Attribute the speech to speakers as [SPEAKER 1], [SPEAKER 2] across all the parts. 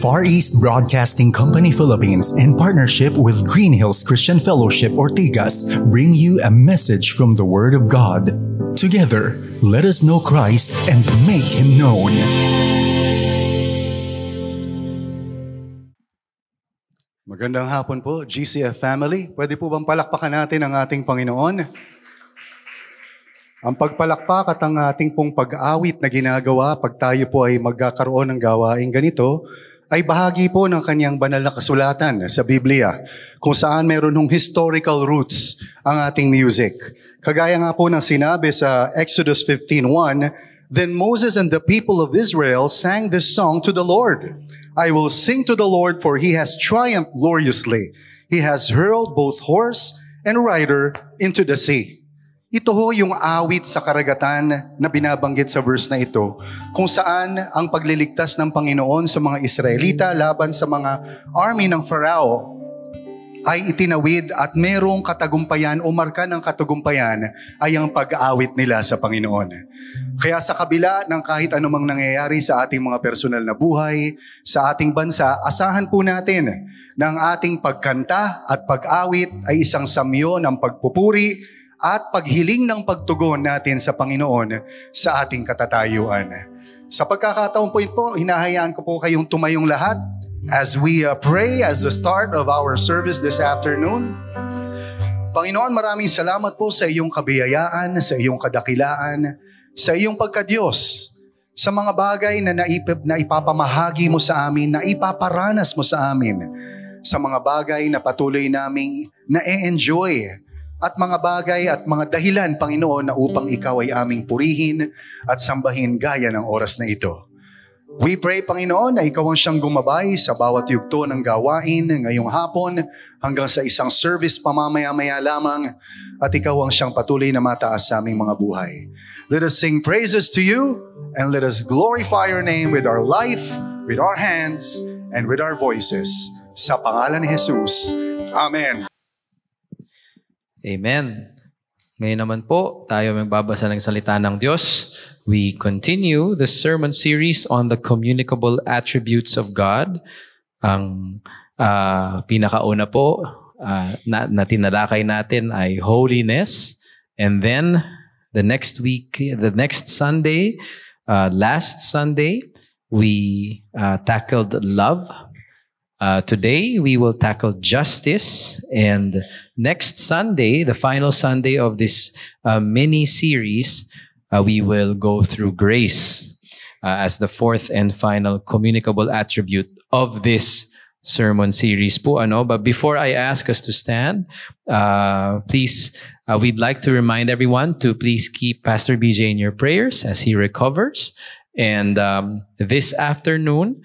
[SPEAKER 1] Far East Broadcasting Company Philippines, in partnership with Green Hills Christian Fellowship Ortigas, bring you a message from the Word of God. Together, let us know Christ and make Him known.
[SPEAKER 2] Magandang hapon po, GCF family. Pwede po bang palakpakan natin ang ating Panginoon? Ang pagpalakpak at ang ating pong pag-awit na ginagawa pag tayo po ay magkakaroon ng gawaing ganito, ay bahagi po ng kanyang banal na kasulatan sa Biblia, kung saan meron ng historical roots ang ating music. Kagaya nga po ng sinabi sa Exodus 15:1, "Then Moses and the people of Israel sang this song to the Lord. I will sing to the Lord, for He has triumphed gloriously. He has hurled both horse and rider into the sea." Ito ho yung awit sa karagatan na binabanggit sa verse na ito, kung saan ang pagliligtas ng Panginoon sa mga Israelita laban sa mga army ng Pharaoh ay itinawid at merong katagumpayan o marka ng katagumpayan ay ang pag-awit nila sa Panginoon. Kaya sa kabila ng kahit anumang nangyayari sa ating mga personal na buhay, sa ating bansa, asahan po natin na ang ating pagkanta at pag-awit ay isang samyo ng pagpupuri at paghiling ng pagtugon natin sa Panginoon sa ating katatayuan. Sa pagkakataon po ito, hinahayaan ko po kayong tumayong lahat as we pray as the start of our service this afternoon. Panginoon, maraming salamat po sa iyong kabiyayaan, sa iyong kadakilaan, sa iyong pagka-Diyos, sa mga bagay na ipapamahagi mo sa amin, na ipaparanas mo sa amin, sa mga bagay na patuloy naming na-enjoy, at mga bagay at mga dahilan, Panginoon, na upang ikaw ay aming purihin at sambahin gaya ng oras na ito. We pray, Panginoon, na ikaw ang siyang gumabay sa bawat yugto ng gawain ngayong hapon hanggang sa isang service pamamaya-maya lamang, at ikaw ang siyang patuloy na mataas sa aming mga buhay. Let us sing praises to you and let us glorify your name with our life, with our hands, and with our voices. Sa pangalan ni Jesus. Amen.
[SPEAKER 3] Amen. Ngayon naman po, tayo magbabasa ng salita ng Diyos. We continue the sermon series on the communicable attributes of God. Ang pinakauna po na tinalakay natin ay holiness. And then, the next Sunday, last Sunday, we tackled love. Today, we will tackle justice, and next Sunday, the final Sunday of this mini-series, we will go through grace as the fourth and final communicable attribute of this sermon series po. But before I ask us to stand, please, we'd like to remind everyone to please keep Pastor BJ in your prayers as he recovers. And this afternoon,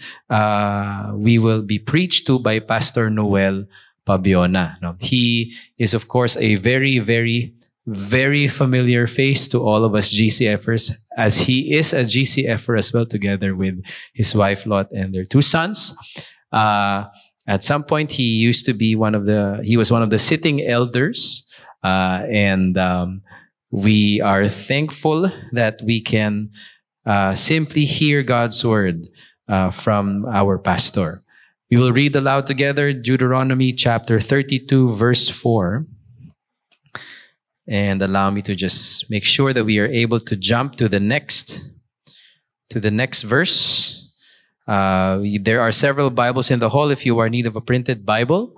[SPEAKER 3] we will be preached to by Pastor Noel Pabiona. He is, of course, a very, very, very familiar face to all of us GCFers, as he is a GCFer as well, together with his wife Lot and their two sons. At some point, he was one of the sitting elders, and we are thankful that we can simply hear God's word from our pastor. We will read aloud together Deuteronomy chapter 32, verse 4. And allow me to just make sure that we are able to jump to the next verse. There are several Bibles in the hall if you are in need of a printed Bible.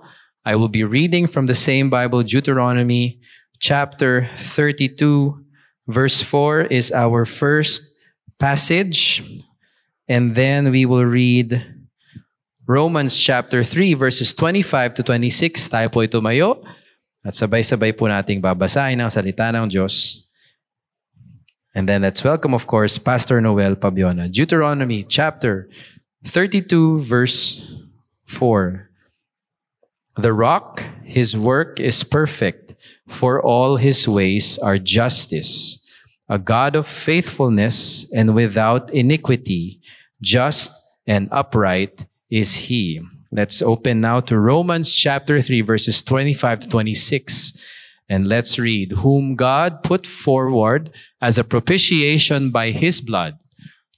[SPEAKER 3] I will be reading from the same Bible, Deuteronomy chapter 32, verse 4 is our first passage, and then we will read Romans chapter 3 verses 25 to 26. Tayo po tumayo at sabay-sabay po nating babasahin ang salita ng Diyos. And then let's welcome, of course, Pastor Noel Pabiona. Deuteronomy chapter 32 verse 4. The rock, his work is perfect, for all his ways are justice. A God of faithfulness and without iniquity, just and upright is he. Let's open now to Romans chapter 3, verses 25 to 26. And let's read, whom God put forward as a propitiation by his blood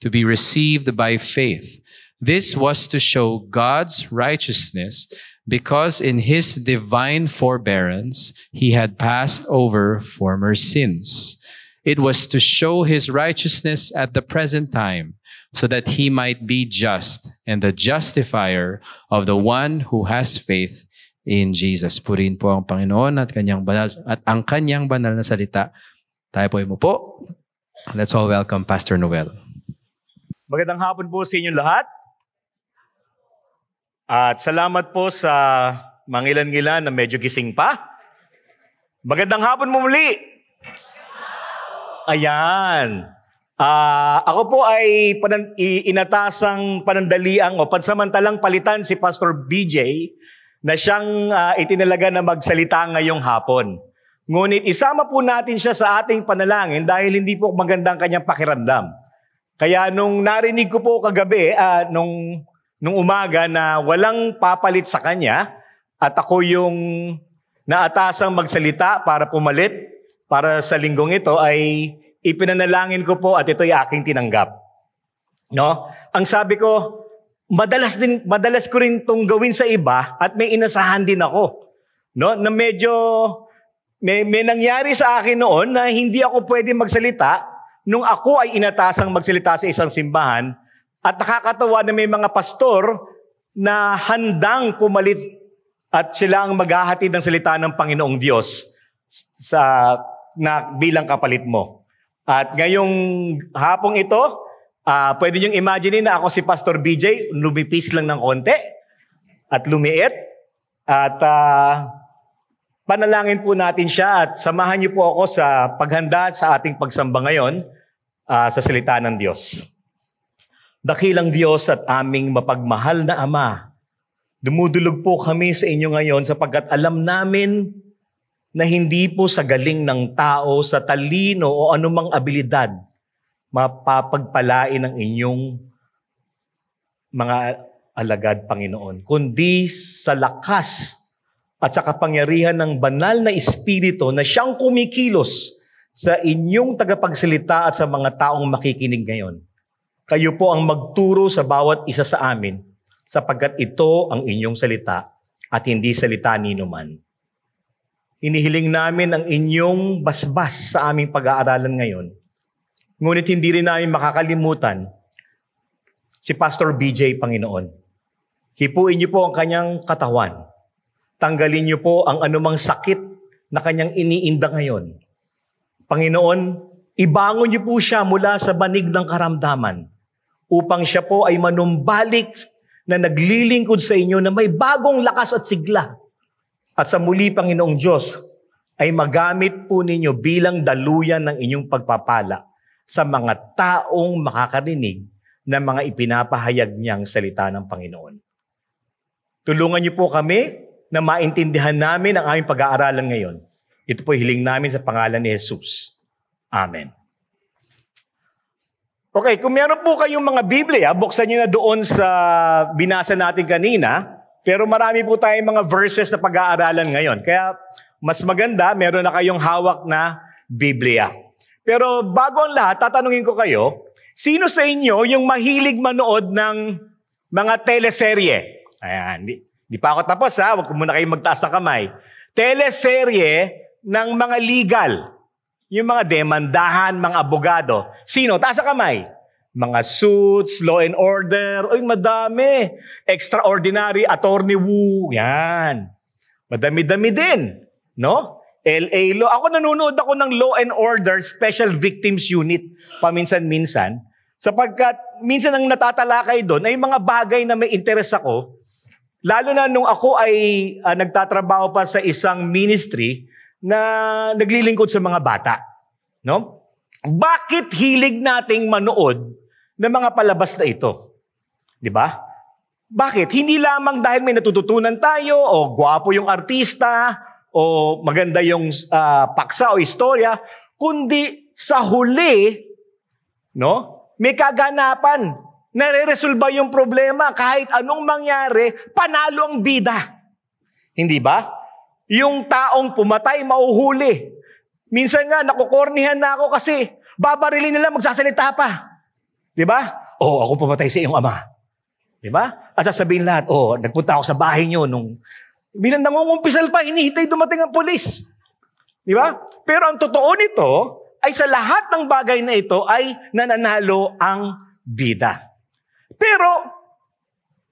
[SPEAKER 3] to be received by faith. This was to show God's righteousness, because in his divine forbearance, he had passed over former sins. It was to show his righteousness at the present time, so that he might be just and the justifier of the one who has faith in Jesus. Purihin po ang Panginoon at ang kanyang banal na salita. Tayo po umupo. Let's all welcome Pastor Noel.
[SPEAKER 4] Magandang hapon po sa inyong lahat. At salamat po sa mga ilan-ilan na medyo gising pa. Magandang hapon mo muli. Ayan. Ako po ay inatasang panandaliang o pansamantalang palitan si Pastor BJ na siyang itinalaga na magsalita ngayong hapon. Ngunit isama po natin siya sa ating panalangin dahil hindi po magandang kanyang pakiramdam. Kaya nung narinig ko po kagabi, nung umaga na walang papalit sa kanya at ako yung naatasang magsalita para pumalit para sa linggong ito ay ipinanalangin ko po at ito'y aking tinanggap. No? Ang sabi ko, madalas ko rin itong gawin sa iba at may inasahan din ako. No? Na medyo may nangyari sa akin noon na hindi ako pwede magsalita nung ako ay inatasang magsalita sa isang simbahan. At nakakatawa na may mga pastor na handang pumalit at sila ang maghahatid ng salita ng Panginoong Diyos bilang kapalit mo. At ngayong hapong ito, pwede niyong imagine na ako si Pastor BJ, lumipis lang ng konti at lumiit. At panalangin po natin siya at samahan niyo po ako sa paghanda sa ating pagsamba ngayon sa salita ng Diyos. Dakilang Diyos at aming mapagmahal na Ama, dumudulog po kami sa inyo ngayon sapagkat alam namin na hindi po sa galing ng tao, sa talino o anumang abilidad, mapapagpalain ang inyong mga alagad, Panginoon, kundi sa lakas at sa kapangyarihan ng banal na Espiritu na siyang kumikilos sa inyong tagapagsalita at sa mga taong makikinig ngayon. Kayo po ang magturo sa bawat isa sa amin sapagkat ito ang inyong salita at hindi salita nino man. Hinihiling namin ang inyong basbas sa aming pag-aaralan ngayon. Ngunit hindi rin namin makakalimutan si Pastor BJ, Panginoon. Hipuin niyo po ang kanyang katawan. Tanggalin niyo po ang anumang sakit na kanyang iniinda ngayon. Panginoon, ibangon niyo po siya mula sa banig ng karamdaman upang siya po ay manumbalik na naglilingkod sa inyo na may bagong lakas at sigla. At sa muli, Panginoong Diyos, ay magamit po ninyo bilang daluyan ng inyong pagpapala sa mga taong makakarinig ng mga ipinapahayag niyang salita ng Panginoon. Tulungan niyo po kami na maintindihan namin ang aming pag-aaralan ngayon. Ito po hiling namin sa pangalan ni Jesus. Amen. Okay, kung meron po kayong mga Biblia, buksan niyo na doon sa binasa natin kanina, pero marami po tayong mga verses na pag-aaralan ngayon. Kaya mas maganda, meron na kayong hawak na Biblia. Pero bago ang lahat, tatanungin ko kayo, sino sa inyo yung mahilig manood ng mga teleserye? Ayan, di pa ako tapos ha, huwag ko muna kayong magtaas ng kamay. Teleserye ng mga legal. Yung mga demandahan, mga abogado. Sino? Taas ang kamay. Mga Suits, Law and Order. Uy, madami. Extraordinary, Attorney Woo. Yan. Madami-dami din. No? LA Law. Ako nanonood ako ng Law and Order Special Victims Unit. Paminsan-minsan. Sapagkat minsan ang natatalakay doon ay mga bagay na may interest ako. Lalo na nung ako ay nagtatrabaho pa sa isang ministry na naglilingkod sa mga bata. No? Bakit hilig nating manood ng mga palabas na ito? Di ba? Bakit? Hindi lamang dahil may natututunan tayo o gwapo yung artista o maganda yung paksa o istorya, kundi sa huli, no? May kaganapan. Nare-resolba yung problema. Kahit anong mangyari, panalo ang bida. Hindi ba? Yung taong pumatay, mauhuli. Minsan nga, nakukornihan na ako kasi babarilin nila, magsasalita pa. Di ba? Oh, ako pumatay sa iyong ama. Di ba? At sasabihin lahat, nagpunta ako sa bahay nyo nung bilang nangungumpisal pa, hinihintay dumating ang pulis. Di ba? Pero ang totoo nito ay sa lahat ng bagay na ito ay nananalo ang bida. Pero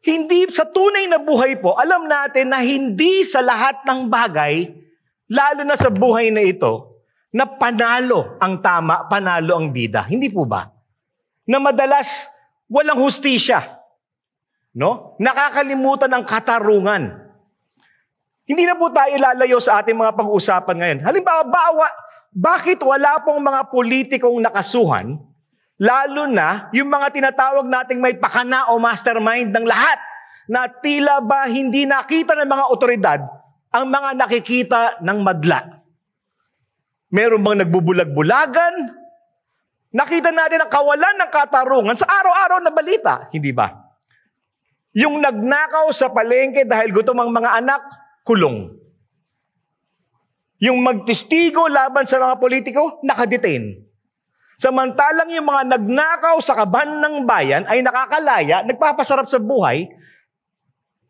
[SPEAKER 4] hindi sa tunay na buhay po, alam natin na hindi sa lahat ng bagay, lalo na sa buhay na ito, na panalo ang tama, panalo ang bida. Hindi po ba? Na madalas walang hustisya. No? Nakakalimutan ang katarungan. Hindi na po tayo lalayo sa ating mga pag-uusapan ngayon. Halimbawa, bakit wala pong mga politikong nakasuhan, lalo na yung mga tinatawag nating may pakana o mastermind ng lahat, na tila ba hindi nakita ng mga otoridad ang mga nakikita ng madla? Meron bang nagbubulag-bulagan? Nakita natin ang kawalan ng katarungan sa araw-araw na balita, hindi ba? Yung nagnakaw sa palengke dahil gutom ang mga anak, kulong. Yung magtestigo laban sa mga politiko, nakadetain. Samantalang yung mga nagnakaw sa kaban ng bayan ay nakakalaya, nagpapasarap sa buhay,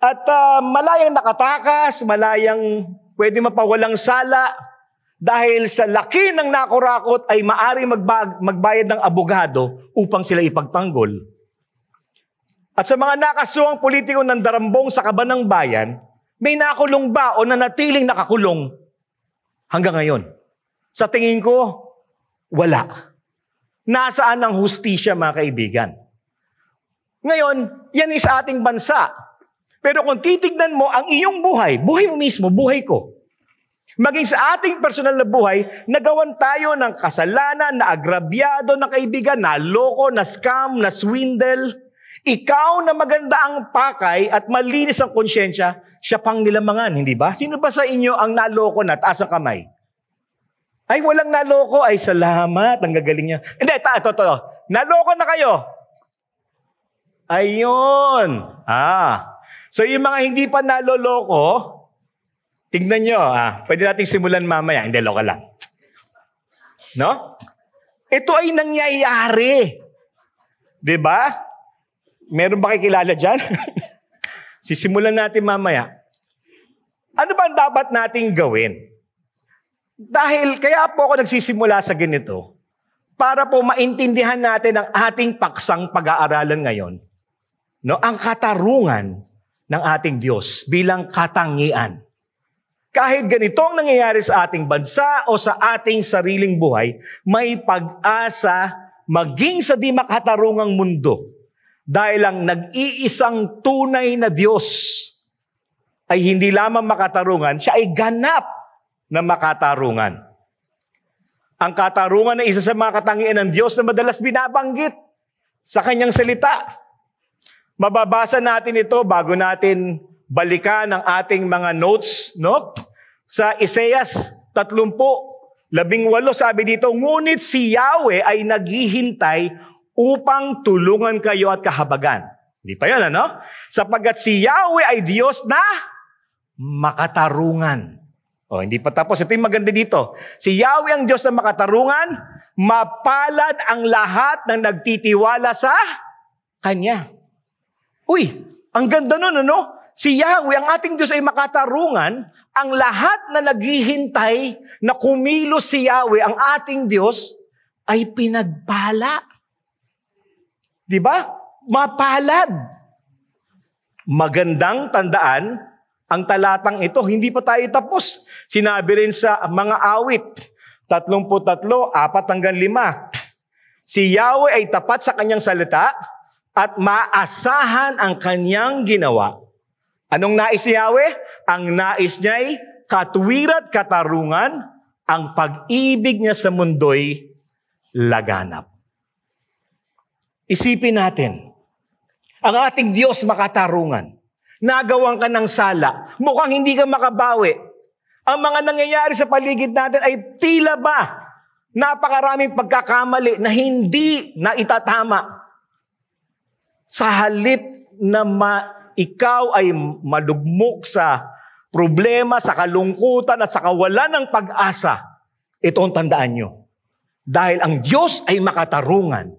[SPEAKER 4] at malayang nakatakas, malayang pwede mapawalang sala, dahil sa laki ng nakurakot ay maari magbayad ng abogado upang sila ipagtanggol. At sa mga nakasuhang politiko ng darambong sa kaban ng bayan, may nakulong ba o nanatiling nakakulong hanggang ngayon? Sa tingin ko, wala. Nasaan ang hustisya, mga kaibigan? Ngayon, yan is ating bansa. Pero kung titignan mo ang iyong buhay mo mismo, buhay ko, maging sa ating personal na buhay, nagawan tayo ng kasalanan, na agrabyado ng kaibigan, na loko, na scam, na swindle. Ikaw na maganda ang pakay at malinis ang konsyensya, siya pang nilamangan, hindi ba? Sino ba sa inyo ang naloko na? Taas ang kamay. Ay, walang naloko. Ay, salamat. Ang gagaling niya. Hindi, ito. Naloko na kayo. Ayun. So yung mga hindi pa naloloko, tignan nyo, pwede nating simulan mamaya. Hindi, loka lang. No? Ito ay nangyayari. Diba? Meron ba kayo kilala dyan? Sisimulan natin mamaya. Ano ba ang dapat nating gawin? Dahil kaya po ako nagsisimula sa ganito, para po maintindihan natin ang ating paksang pag-aaralan ngayon. No? Ang katarungan ng ating Diyos bilang katangian. Kahit ganito ang nangyayari sa ating bansa o sa ating sariling buhay, may pag-asa maging sa di makatarungang mundo. Dahil ang nag-iisang tunay na Diyos ay hindi lamang makatarungan, siya ay ganap na makatarungan. Ang katarungan ay isa sa mga katangian ng Diyos na madalas binabanggit sa kanyang salita. Mababasa natin ito bago natin balikan ang ating mga notes, no? Sa Isaias 30:18, sabi dito, ngunit si Yahweh ay naghihintay upang tulungan kayo at kahabagan. Hindi pa yan, ano? Sapagkat si Yahweh ay Diyos na makatarungan. Hindi pa tapos. Ito yung maganda dito. Si Yahweh ang Diyos na makatarungan, mapalad ang lahat ng nagtitiwala sa Kanya. Uy, ang ganda nun, ano? Si Yahweh, ang ating Diyos ay makatarungan, ang lahat na naghihintay na kumilos si Yahweh, ang ating Diyos, ay pinagpala. Diba? Mapalad. Magandang tandaan, ang talatang ito, hindi pa tayo tapos. Sinabi rin sa mga awit, 33:4-5, si Yahweh ay tapat sa kanyang salita at maasahan ang kanyang ginawa. Anong nais ni Yahweh? Ang nais niya ay katuwiran at katarungan, ang pag-ibig niya sa mundo'y laganap. Isipin natin, ang ating Diyos makatarungan. Nagawan ka ng sala, mukhang hindi ka makabawi. Ang mga nangyayari sa paligid natin ay tila ba napakaraming pagkakamali na hindi na itatama. Sa halip na ikaw ay madugmok sa problema, sa kalungkutan at sa kawalan ng pag-asa, ito ang tandaan nyo. Dahil ang Diyos ay makatarungan,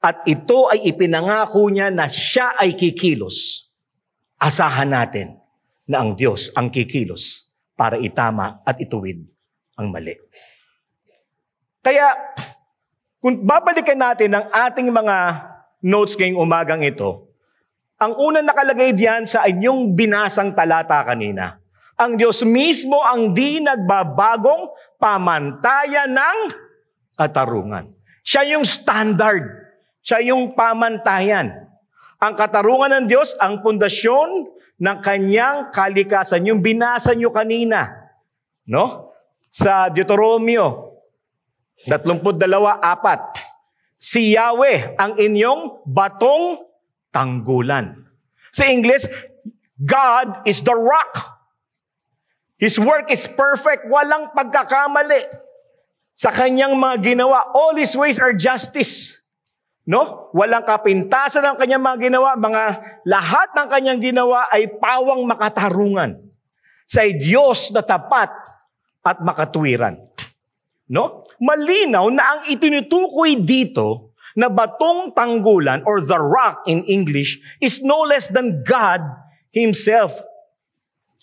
[SPEAKER 4] At ito ay ipinangako niya na siya ay kikilos. Asahan natin na ang Diyos ang kikilos para itama at ituwid ang mali. Kaya, kung babalikan natin ang ating mga notes ngayong umagang ito, ang unang nakalagay diyan sa inyong binasang talata kanina, ang Diyos mismo ang di nagbabagong pamantayan ng katarungan. Siya yung standard. Siya yung pamantayan. Ang katarungan ng Diyos, ang pundasyon ng kanyang kalikasan. Yung binasa nyo kanina, no? Sa Deuteronomio 32:4, si Yahweh ang inyong batong tanggulan. Sa English, God is the rock. His work is perfect. Walang pagkakamali sa kanyang mga ginawa. All His ways are justice. No? Walang kapintasan ng kanyang mga ginawa. Lahat ng kanyang ginawa ay pawang makatarungan. Sa Diyos na tapat at makatuwiran. No? Malinaw na ang itinutukoy dito na batong tanggulan or the rock in English is no less than God Himself.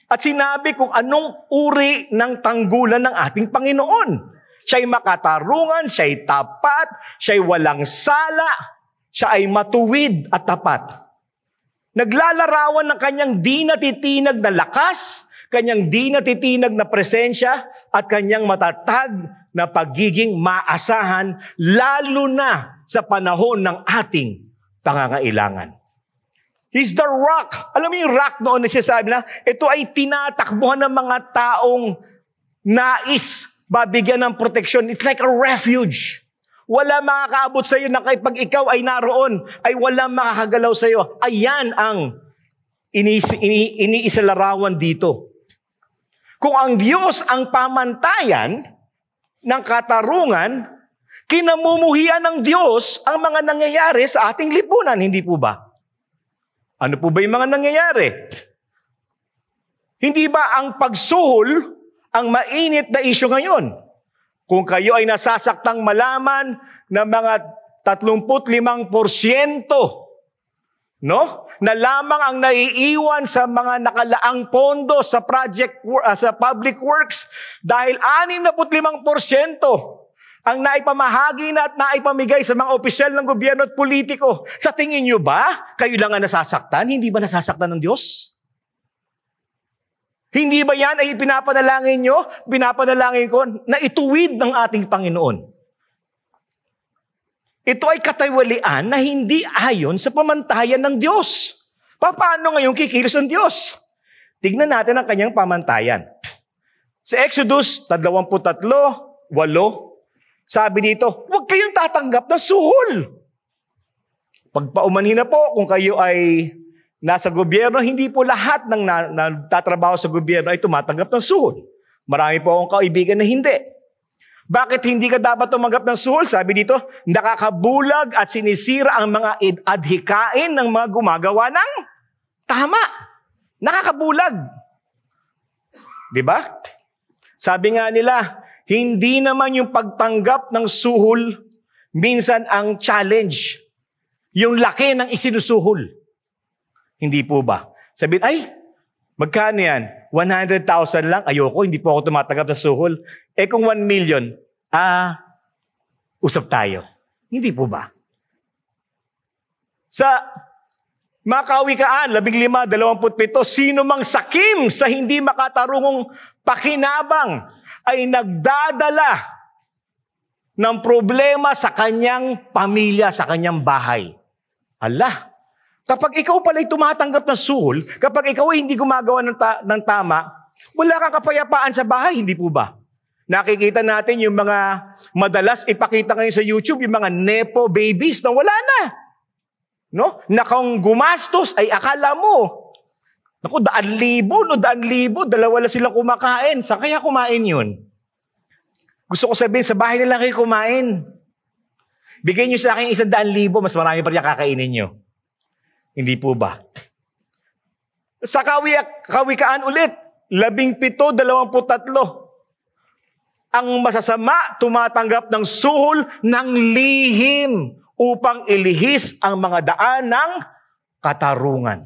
[SPEAKER 4] At sinabi kung anong uri ng tanggulan ng ating Panginoon. Siya'y makatarungan, siya'y tapat, siya'y walang sala, siya ay matuwid at tapat. Naglalarawan ng kanyang di natitinag na lakas, kanyang di natitinag na presensya, at kanyang matatag na pagiging maasahan, lalo na sa panahon ng ating pangangailangan. He's the rock. Alam mo yung rock noon na sinasabi na, ito ay tinatakbuhan ng mga taong nais babigyan ng proteksyon. It's like a refuge. Wala makakaabot sa iyo na pag ikaw ay naroon, ay wala makakagalaw sa iyo. Ayan ang iniisalarawan dito. Kung ang Diyos ang pamantayan ng katarungan, kinamumuhian ng Diyos ang mga nangyayari sa ating lipunan, hindi po ba? Ano po ba yung mga nangyayari? Hindi ba ang pagsuhol ang mainit na isyu ngayon? Kung kayo ay nasasaktang malaman na mga 35%, no? Na lamang ang naiiwan sa mga nakalaang pondo sa sa public works dahil 65% ang naipamahagi na at naipamigay sa mga opisyal ng gobyerno at politiko. Sa tingin nyo ba, kayo lang ang nasasaktan? Hindi ba nasasaktan ng Diyos? Hindi ba yan ay pinapanalangin nyo, pinapanalangin ko, na ituwid ng ating Panginoon? Ito ay kataywalian na hindi ayon sa pamantayan ng Diyos. Paano ngayon kikilos ng Diyos? Tignan natin ang kanyang pamantayan. Sa Exodus 23:8, sabi dito, huwag kayong tatanggap ng suhol. Pagpaumanhin na po, kung kayo ay nasa gobyerno, hindi po lahat ng nagtatrabaho sa gobyerno ay tumatanggap ng suhol. Marami po akong kaibigan na hindi. Bakit hindi ka dapat tumanggap ng suhol? Sabi dito, nakakabulag at sinisira ang mga adhikain ng mga gumagawa ng tama. Nakakabulag. Diba? Sabi nga nila, hindi naman yung pagtanggap ng suhol minsan ang challenge. Yung laki ng isinusuhol. Hindi po ba? Sabihin, ay, magkano yan? 100,000 lang? Ayoko, hindi po ako tumatanggap ng suhol. Eh kung 1 million, usap tayo. Hindi po ba? Sa mga Kawikaan, 15:27, sino mang sakim sa hindi makatarungong pakinabang ay nagdadala ng problema sa kanyang pamilya, sa kanyang bahay. Allah, kapag ikaw pala'y tumatanggap ng suhol, kapag ikaw ay hindi gumagawa ng tama, wala kang kapayapaan sa bahay, hindi po ba? Nakikita natin yung mga madalas ipakita ngayon sa YouTube, yung mga nepo babies na wala na. No? Na kung gumastos ay akala mo, naku, 2,000, dalawa lang silang kumakain. Saan kaya kumain yun? Gusto ko sabihin, sa bahay nila kayo kumain. Bigay nyo sa akin 100,000, mas marami pa rin kakainin nyo. Hindi po ba? Sa Kawikaan ulit, 17:23. Ang masasama, tumatanggap ng suhol ng lihim upang ilihis ang mga daan ng katarungan.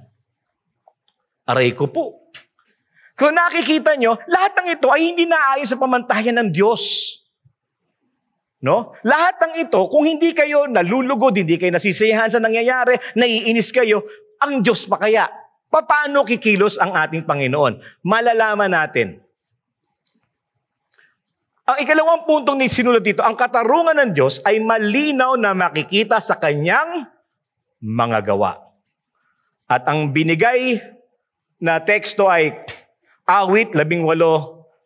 [SPEAKER 4] Aray ko po. Kung nakikita nyo, lahat ng ito ay hindi naayon sa pamantayan ng Diyos. No? Lahat ng ito, kung hindi kayo nalulugod, hindi kayo nasisiyahan sa nangyayari, naiinis kayo, ang Diyos pa kaya? Paano kikilos ang ating Panginoon? Malalaman natin. Ang ikalawang puntong sinulat dito, ang katarungan ng Diyos ay malinaw na makikita sa kanyang mga gawa. At ang binigay na teksto ay Awit 18:30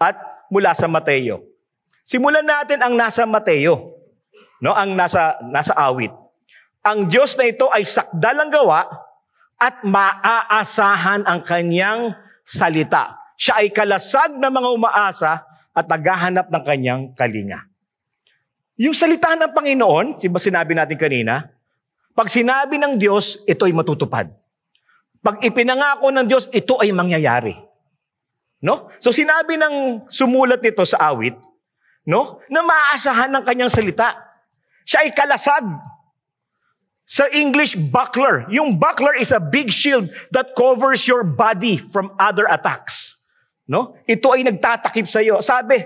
[SPEAKER 4] at mula sa Mateo. Simulan natin ang nasa Mateo, no? Ang nasa Awit. Ang Diyos na ito ay sakdalang gawa at maaasahan ang kanyang salita. Siya ay kalasag ng mga umaasa at naghahanap ng kanyang kalinga. Yung salita ng Panginoon, diba sinabi natin kanina, pag sinabi ng Diyos, ito ay matutupad. Pag ipinangako ng Diyos, ito ay mangyayari. No? So sinabi ng sumulat nito sa Awit, no, na maaasahan ng kanyang salita. Siya ay kalasag. Sa English, buckler. Yung buckler is a big shield that covers your body from other attacks. No? Ito ay nagtatakip sa iyo. Sabi,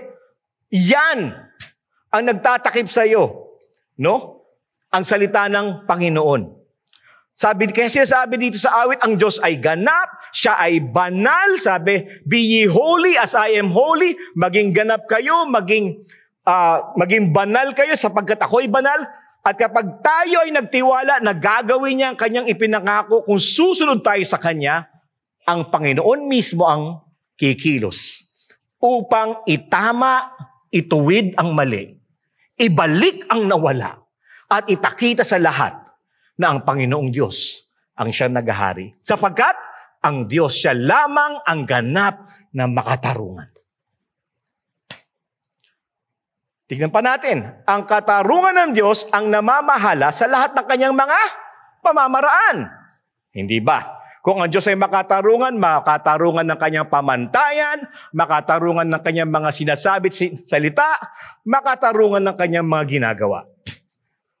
[SPEAKER 4] yan ang nagtatakip sa iyo. No? Ang salita ng Panginoon. Kaya sinasabi dito sa Awit, ang Diyos ay ganap, siya ay banal. Sabi, be ye holy as I am holy. Maging ganap kayo, maging banal kayo sapagkat ako'y banal. At kapag tayo ay nagtiwala na gagawin niya ang kanyang ipinangako, kung susunod tayo sa kanya, ang Panginoon mismo ang kikilos upang itama, ituwid ang mali, ibalik ang nawala, at ipakita sa lahat na ang Panginoong Diyos ang siyang naghahari. Sapagkat ang Diyos siya lamang ang ganap na makatarungan. Tignan pa natin, ang katarungan ng Diyos ang namamahala sa lahat ng kanyang mga pamamaraan. Hindi ba? Kung ang Diyos ay makatarungan ng kanyang pamantayan, makatarungan ng kanyang mga sinasabit salita, makatarungan ng kanyang mga ginagawa.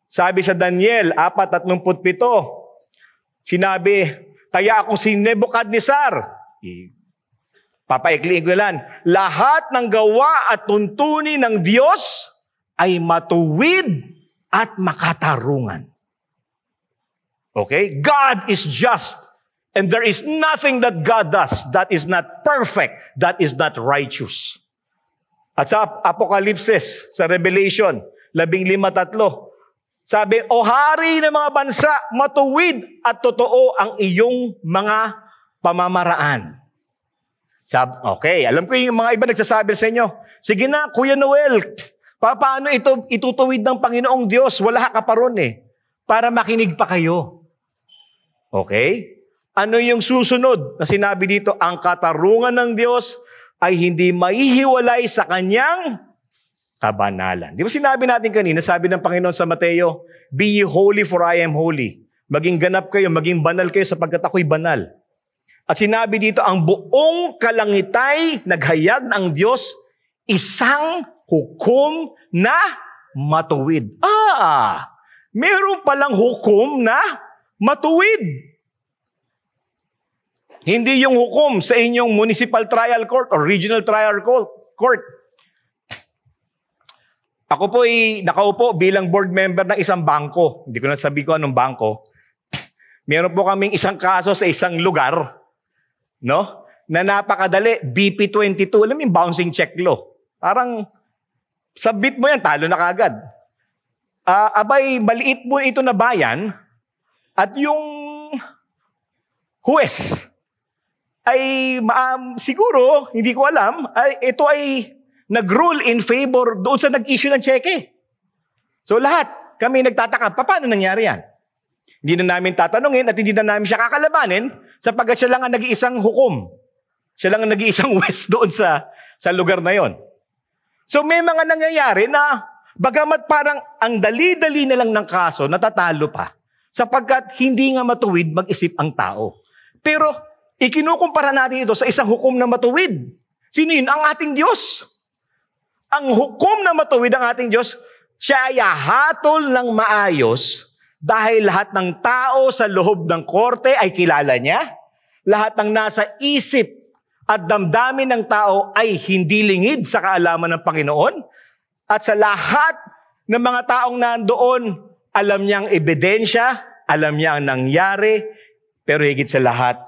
[SPEAKER 4] Sabi sa Daniel 4:37, sinabi, kaya akong si Nebuchadnezzar, papaikliin ko lang, lahat ng gawa at tuntunin ng Diyos ay matuwid at makatarungan. Okay? God is just. And there is nothing that God does that is not perfect, that is not righteous. At sa Apokalipsis, sa Revelation 15:3, sabi, o hari ng mga bansa, matuwid at totoo ang iyong mga pamamaraan. Okay, alam ko yung mga iba nagsasabi sa inyo, sige na, Kuya Noel, paano ito itutuwid ng Panginoong Diyos? Wala ka pa ron para makinig pa kayo. Okay? Ano yung susunod na sinabi dito? Ang katarungan ng Diyos ay hindi maihiwalay sa kanyang kabanalan. Di ba sinabi natin kanina, sabi ng Panginoon sa Mateo, be ye holy for I am holy. Maging ganap kayo, maging banal kayo sapagkat ako'y banal. At sinabi dito, ang buong kalangitay naghayag ng Diyos isang hukom na matuwid. Meron palang hukom na matuwid. Hindi yung hukom sa inyong municipal trial court or regional trial court. Ako po ay nakaupo bilang board member ng isang bangko. Hindi ko na sabi ko anong bangko. Meron po kaming isang kaso sa isang lugar, no? Na napakadali, BP22, alam mo yung bouncing check law. Parang, submit mo yan, talo na kagad. Abay, maliit mo ito na bayan, at yung huwes, ay siguro, hindi ko alam, ito ay nag-rule in favor doon sa nag-issue ng cheque. So lahat, kami nagtataka, paano nangyari yan? Hindi na namin tatanungin at hindi na namin siya kakalabanin sapagkat siya lang ang nag-iisang hukom. Siya lang ang nag-iisang west doon sa lugar na yon. So may mga nangyayari na bagamat parang ang dali-dali na lang ng kaso, natatalo pa sapagkat hindi nga matuwid mag-isip ang tao. Pero ikinukumpara natin ito sa isang hukom na matuwid. Sino yun? Ang ating Diyos. Ang hukom na matuwid ang ating Diyos, siya ay hatol ng maayos dahil lahat ng tao sa loob ng korte ay kilala niya. Lahat ng nasa isip at damdamin ng tao ay hindi lingid sa kaalaman ng Panginoon. At sa lahat ng mga taong nandoon, alam niya ang ebidensya, alam niya ang nangyari, pero higit sa lahat,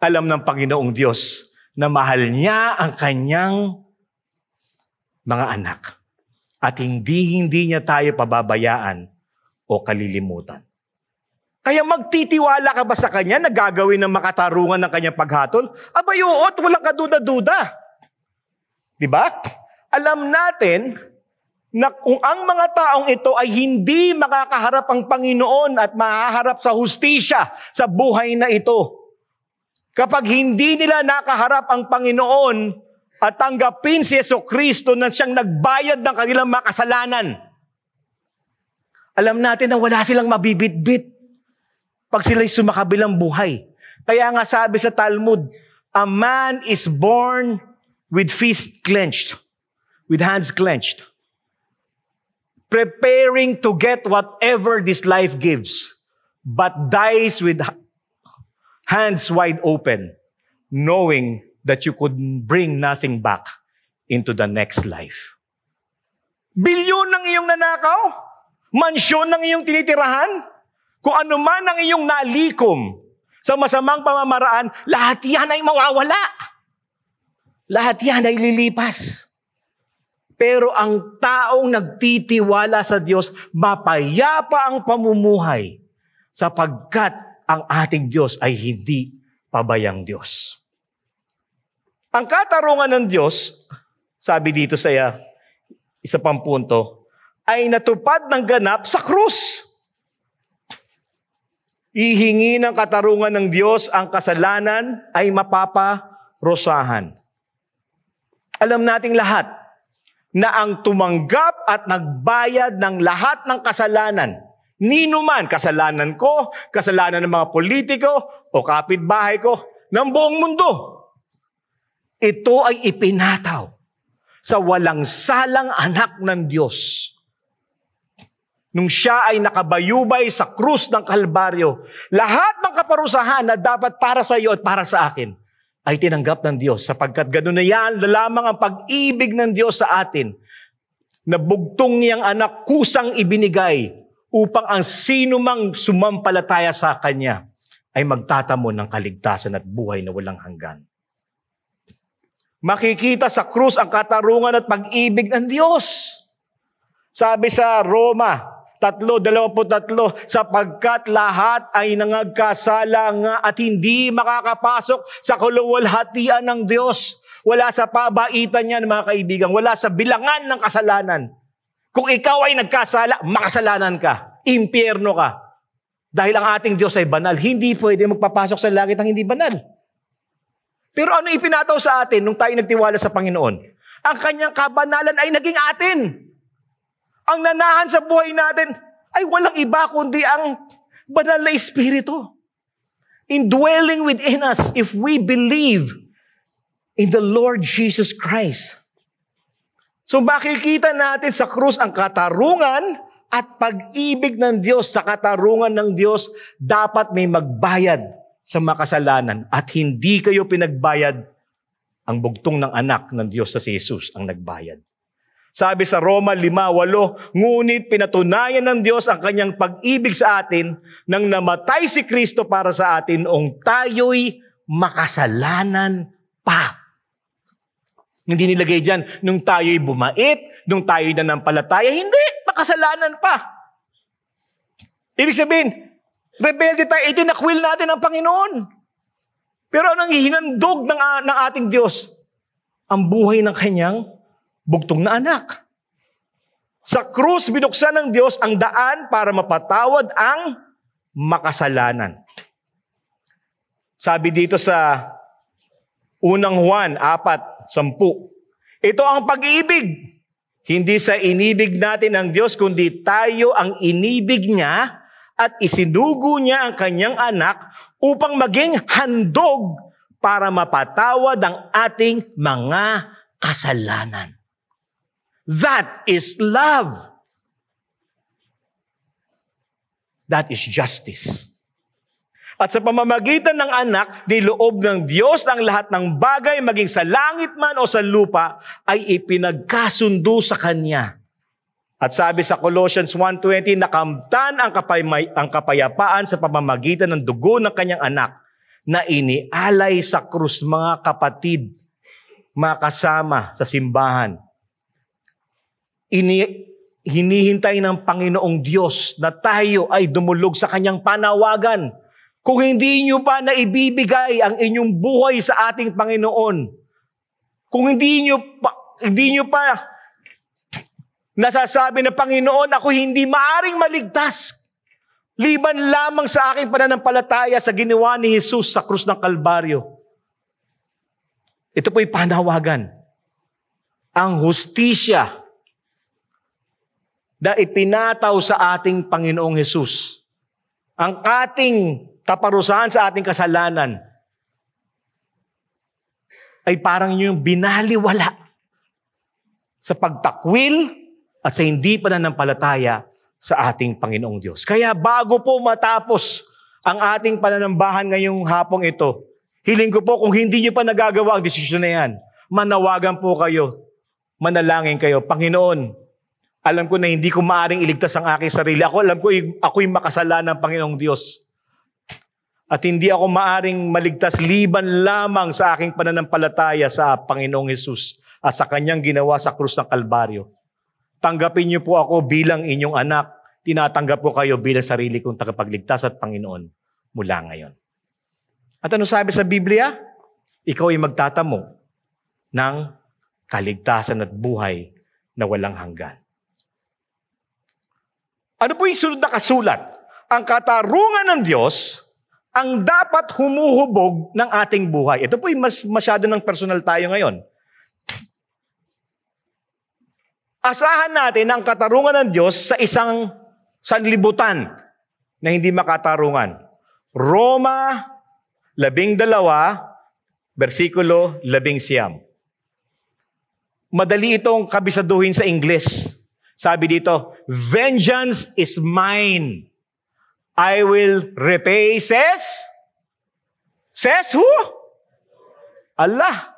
[SPEAKER 4] alam ng Panginoong Diyos na mahal niya ang kanyang mga anak. At hindi niya tayo pababayaan o kalilimutan. Kaya magtitiwala ka ba sa kanya na gagawin ng makatarungan ng kanyang paghatol? Abay, oo, walang kaduda-duda. Diba? Alam natin na kung ang mga taong ito ay hindi makakaharap ang Panginoon at mahaharap sa hustisya sa buhay na ito, kapag hindi nila nakaharap ang Panginoon at tanggapin si Jesucristo na siyang nagbayad ng kanilang makasalanan, alam natin na wala silang mabibitbit pag sila'y sumakabilang buhay. Kaya nga sabi sa Talmud, a man is born with fists clenched, with hands clenched, preparing to get whatever this life gives, but dies with hands wide open, knowing that you could bring nothing back into the next life. Bilyon ng iyong nanakaw, mansyon ng iyong tinitirahan, kung ano man ang iyong nalikom sa masamang pamamaraan, lahat yan ay mawawala. Lahat yan ay lilipas. Pero ang taong nagtitiwala sa Diyos, mapayapa ang pamumuhay sapagkat ang ating Diyos ay hindi pabayang Diyos. Ang katarungan ng Diyos, sabi dito sa isa pang punto, ay natupad ng ganap sa krus. Ihingi ng katarungan ng Diyos ang kasalanan ay mapaparusahan. Alam nating lahat na ang tumanggap at nagbayad ng lahat ng kasalanan, nino man, kasalanan ko, kasalanan ng mga politiko o kapitbahay ko, ng buong mundo, ito ay ipinataw sa walang salang anak ng Diyos. Nung siya ay nakabayubay sa krus ng Kalbaryo, lahat ng kaparusahan na dapat para sa iyo at para sa akin ay tinanggap ng Diyos sapagkat gano'n na yan lamang ang pag-ibig ng Diyos sa atin na bugtong niyang anak kusang ibinigay upang ang sino mang sumampalataya sa Kanya ay magtatamo ng kaligtasan at buhay na walang hanggan. Makikita sa krus ang katarungan at pag-ibig ng Diyos. Sabi sa Roma 3:23, sapagkat lahat ay nangagkasala nga at hindi makakapasok sa kaluwalhatian ng Diyos. Wala sa pabaitan niyan, mga kaibigan. Wala sa bilangan ng kasalanan. Kung ikaw ay nagkasala, makasalanan ka. Impyerno ka. Dahil ang ating Diyos ay banal. Hindi pwede magpapasok sa langit ang hindi banal. Pero ano ipinataw sa atin nung tayo nagtiwala sa Panginoon? Ang kanyang kabanalan ay naging atin. Ang nanahan sa buhay natin ay walang iba kundi ang banal na Espiritu. Indwelling within us if we believe in the Lord Jesus Christ. So makikita natin sa krus ang katarungan at pag-ibig ng Diyos. Sa katarungan ng Diyos, dapat may magbayad sa makasalanan at hindi kayo pinagbayad. Ang bugtong ng anak ng Diyos sa si Jesus ang nagbayad. Sabi sa Roma 5:8, ngunit pinatunayan ng Diyos ang kanyang pag-ibig sa atin nang namatay si Kristo para sa atin noong tayo'y makasalanan pa. Hindi nilagay dyan, nung tayo'y bumait, nung tayo'y nanampalataya. Hindi, makasalanan pa. Ibig sabihin, rebelde tayo, itinakwil natin ang Panginoon. Pero anong hinandog ng ating Diyos? Ang buhay ng kanyang bugtong na anak. Sa krus, binuksan ng Diyos ang daan para mapatawad ang makasalanan. Sabi dito sa unang Juan 4:10, ito ang pag-ibig. Hindi sa inibig natin ang Diyos, kundi tayo ang inibig niya at isinugo niya ang kanyang anak upang maging handog para mapatawad ang ating mga kasalanan. That is love. That is justice. At sa pamamagitan ng anak, niloob ng Diyos na ang lahat ng bagay, maging sa langit man o sa lupa, ay ipinagkasundo sa Kanya. At sabi sa Colossians 1:20, nakamtan ang kapayapaan sa pamamagitan ng dugo ng Kanyang anak na inialay sa krus. Mga kapatid, mga kasama sa simbahan, hinihintay ng Panginoong Diyos na tayo ay dumulog sa Kanyang panawagan. Kung hindi nyo pa naibibigay ang inyong buhay sa ating Panginoon, kung hindi nyo pa nasasabi ng Panginoon, ako hindi maaring maligtas, liban lamang sa aking pananampalataya sa ginawa ni Jesus sa krus ng Kalbaryo. Ito po'y panawagan. Ang hustisya na ipinataw sa ating Panginoong Jesus, ang ating kaparusahan sa ating kasalanan, ay parang yung binaliwala sa pagtakwil at sa hindi pananampalataya sa ating Panginoong Diyos. Kaya bago po matapos ang ating pananambahan ngayong hapong ito, hiling ko po kung hindi niyo pa nagagawa ang desisyon na yan, manawagan po kayo, manalangin kayo. Panginoon, alam ko na hindi ko maaring iligtas ang aking sarili. Alam ko ako'y makasalanan ng Panginoong Diyos. At hindi ako maaring maligtas liban lamang sa aking pananampalataya sa Panginoong Hesus at sa Kanyang ginawa sa krus ng Kalbaryo. Tanggapin niyo po ako bilang inyong anak. Tinatanggap ko kayo bilang sarili kong tagapagligtas at Panginoon mula ngayon. At ano sabi sa Biblia? Ikaw ay magtatamo ng kaligtasan at buhay na walang hanggan. Ano po yung sunod na kasulat? Ang katarungan ng Diyos ang dapat humuhubog ng ating buhay. Ito po yung masyado ng personal tayo ngayon. Asahan natin ang katarungan ng Diyos sa isang sanlibutan na hindi makatarungan. Roma 12, versikulo 11. Madali itong kabisaduhin sa Ingles. Sabi dito, vengeance is mine. I will repay, says who? Allah.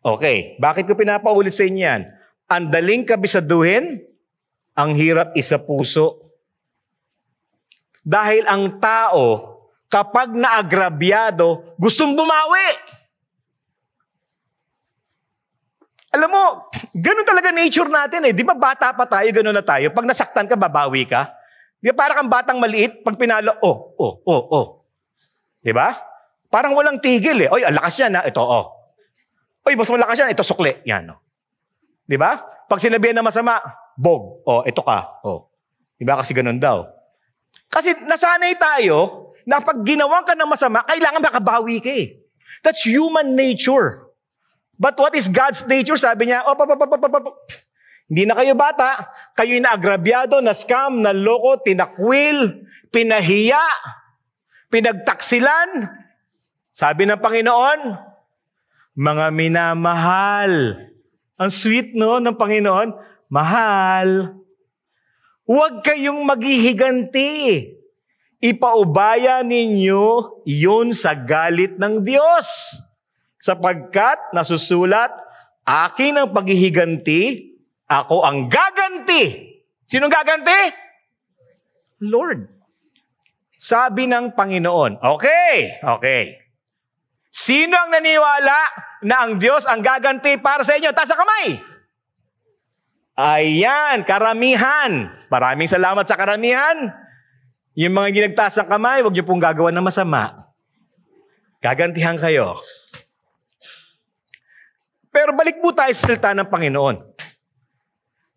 [SPEAKER 4] Okay, bakit ko pinapaulit sa inyo yan? Ang daling kabisaduhin, ang hirap isa puso. Dahil ang tao, kapag naagrabyado, gustong bumawi. Alam mo, ganun talaga nature natin eh. Di ba bata pa tayo, ganun na tayo. Pag nasaktan ka, babawi ka. Di ba parang kang batang maliit, pag pinalo, Di ba? Parang walang tigil eh. Oy, ang lakas yan ha. Ito, Oy, mas malakas yan. Ito, sukli. Yan, Di ba? Pag sinabihan na masama, bog. Ito ka. Di ba? Kasi ganun daw. Kasi nasanay tayo na pag ginawan ka ng masama, kailangan makabawi ka eh. That's human nature. But what is God's nature? Sabi niya, hindi na kayo bata, kayo'y naagrabyado, na-scam, naloko, tinakwil, pinahiya, pinagtaksilan. Sabi ng Panginoon, mga minamahal. Ang sweet ng Panginoon, mahal. Huwag kayong maghihiganti. Ipaubaya ninyo iyon sa galit ng Diyos. Sapagkat nasusulat, akin ang paghihiganti, ako ang gaganti. Sinong gaganti? Lord. Sabi ng Panginoon. Okay. Sino ang naniwala na ang Diyos ang gaganti para sa inyo? Taas ang kamay. Ayan, karamihan. Maraming salamat sa karamihan. Yung mga hindi nagtaas ng kamay, huwag niyo pong gagawa ng masama. Gagantihan kayo. Pero balik po tayo sa salita ng Panginoon.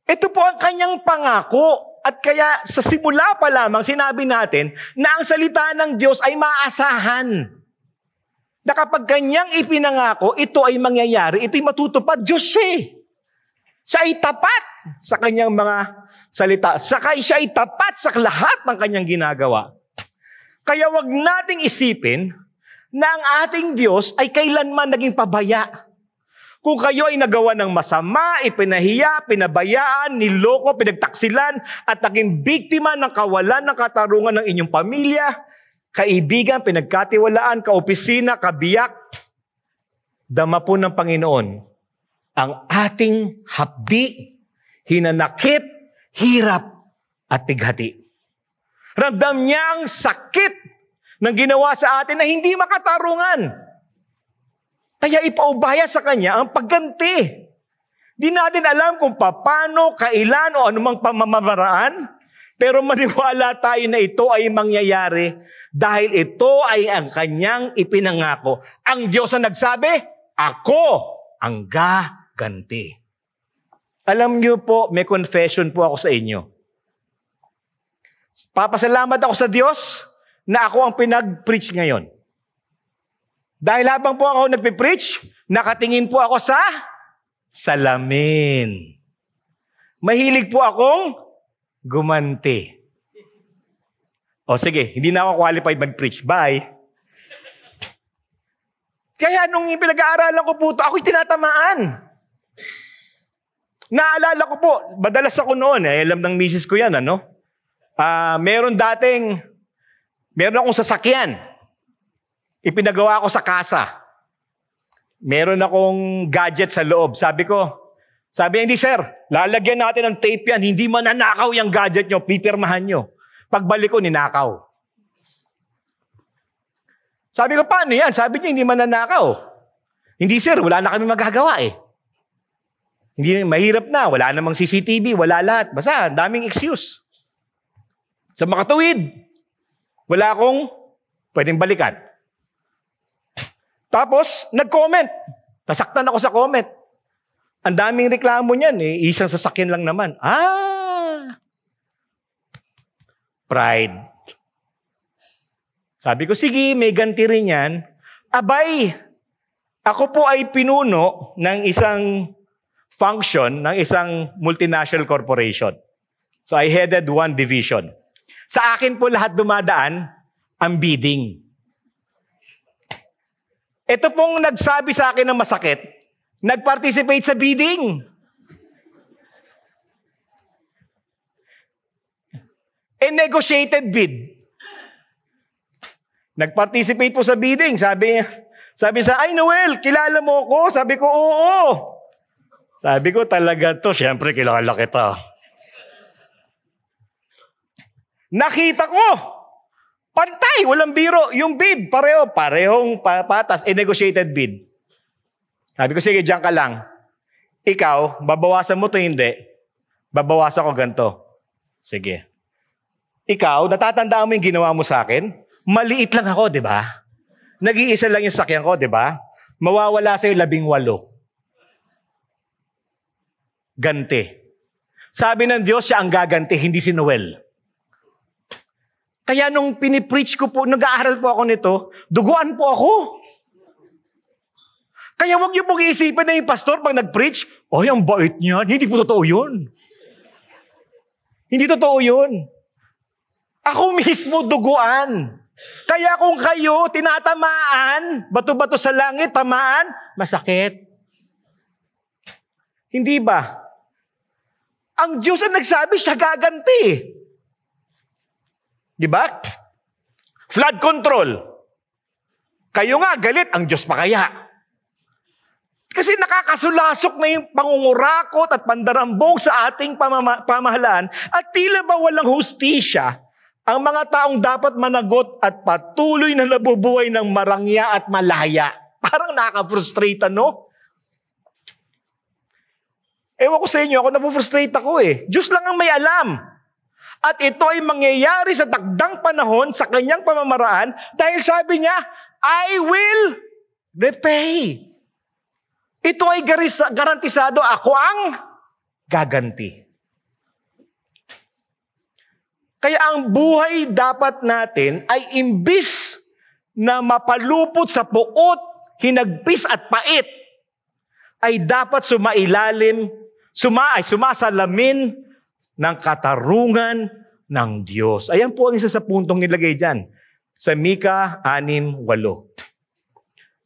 [SPEAKER 4] Ito po ang kanyang pangako at kaya sa simula pa lamang sinabi natin na ang salita ng Diyos ay maasahan. Na kapag kanyang ipinangako, ito ay mangyayari, ito ay matutupad. Diyos siya. Siya ay tapat sa kanyang mga salita. Siya ay tapat sa lahat ng kanyang ginagawa. Kaya wag nating isipin na ang ating Diyos ay kailanman naging pabaya. Kung kayo ay nagawa ng masama, ipinahiya, pinabayaan, niloko, pinagtaksilan, at naging biktima ng kawalan ng katarungan ng inyong pamilya, kaibigan, pinagkatiwalaan, kaopisina, kabiyak, dama po ng Panginoon ang ating hapdi, hinanakit, hirap, at pighati. Ramdam niya ang sakit ng ginawa sa atin na hindi makatarungan. Kaya ipaubaya sa Kanya ang pagganti. Di natin alam kung paano, kailan, o anumang pamamaraan, pero maniwala tayo na ito ay mangyayari dahil ito ay ang Kanyang ipinangako. Ang Diyos ang nagsabi, ako ang gaganti. Alam niyo po, may confession po ako sa inyo. Papasalamat ako sa Diyos na ako ang pinag-preach ngayon. Dahil habang po ako nagpipreach, nakatingin po ako sa salamin. Mahilig po akong gumanti. O sige, hindi na ako qualified mag-preach. Bye. Kaya nung pinag-aaralan ko po ito, ako'y tinatamaan. Naalala ko po, madalas ako noon, alam ng misis ko yan, ano? Meron akong sasakyan. Ipinagawa ko sa kasa. Meron akong gadget sa loob. Sabi, hindi sir, lalagyan natin ng tape yan. Hindi mananakaw yung gadget nyo, pipirmahan nyo. Pagbalik ko, ninakaw. Sabi ko, paano yan? Sabi niya, hindi mananakaw. Hindi sir, wala na kami magagawa eh. Hindi, mahirap na, wala namang CCTV, wala lahat. Basta, daming excuse. Sa makatuwid, wala akong pwedeng balikan. Tapos, nag-comment. Nasaktan ako sa comment. Ang daming reklamo niyan eh. Isang sasakyan lang naman. Pride. Sabi ko, sige, may ganti rin yan. Abay, ako po ay pinuno ng isang function ng isang multinational corporation. So I headed one division. Sa akin po lahat dumadaan ang bidding. Ito pong nagsabi sa akin ng masakit, nag-participate sa bidding. Negotiated bid. Nag-participate po sa bidding. Sabi sa, ay Noel, kilala mo ko? Sabi ko, oo. Sabi ko, talaga to. Siyempre, kilala kita. Nakita ko. Pantay, walang biro. Yung bid, parehong patas. Negotiated bid. Sabi ko, sige, diyan ka lang. Ikaw, babawasan mo to hindi. Babawasan ko ganito. Sige. Ikaw, natatandaan mo yung ginawa mo sa akin? Maliit lang ako, di ba? Nag-iisa lang yung sakyan ko, di ba? Mawawala sa'yo 18. Ganti. Sabi ng Diyos, siya ang gaganti, hindi si Noel. Kaya nung pinipreach ko po, nag-aaral po ako nito, duguan po ako. Kaya huwag niyo pong iisipin na yung pastor pag nag-preach, ang bait niyan. Hindi po totoo yun. Hindi totoo yun. Ako mismo duguan. Kaya kung kayo tinatamaan, bato-bato sa langit, tamaan, masakit. Hindi ba? Ang Diyos ang nagsabi, siya gaganti. Di ba? Flood control. Kayo nga, galit. Ang Diyos pa kaya? Kasi nakakasulasok na yung pangungurakot at pandarambog sa ating pamahalaan at tila ba walang hustisya ang mga taong dapat managot at patuloy na nabubuhay ng marangya at malaya. Parang nakaka-frustrate, no? Ewan ko sa inyo, ako napufrustrate ako eh. Diyos lang ang may alam. At ito ay mangyayari sa takdang panahon sa kanyang pamamaraan dahil sabi niya, I will repay. Ito ay garantisado, ako ang gaganti. Kaya ang buhay dapat natin ay imbis na mapalupot sa puot, hinagpis at pait, ay dapat sumasalamin ng katarungan ng Diyos. Ayan po ang isa sa puntong nilagay dyan. Sa Mika 6:8.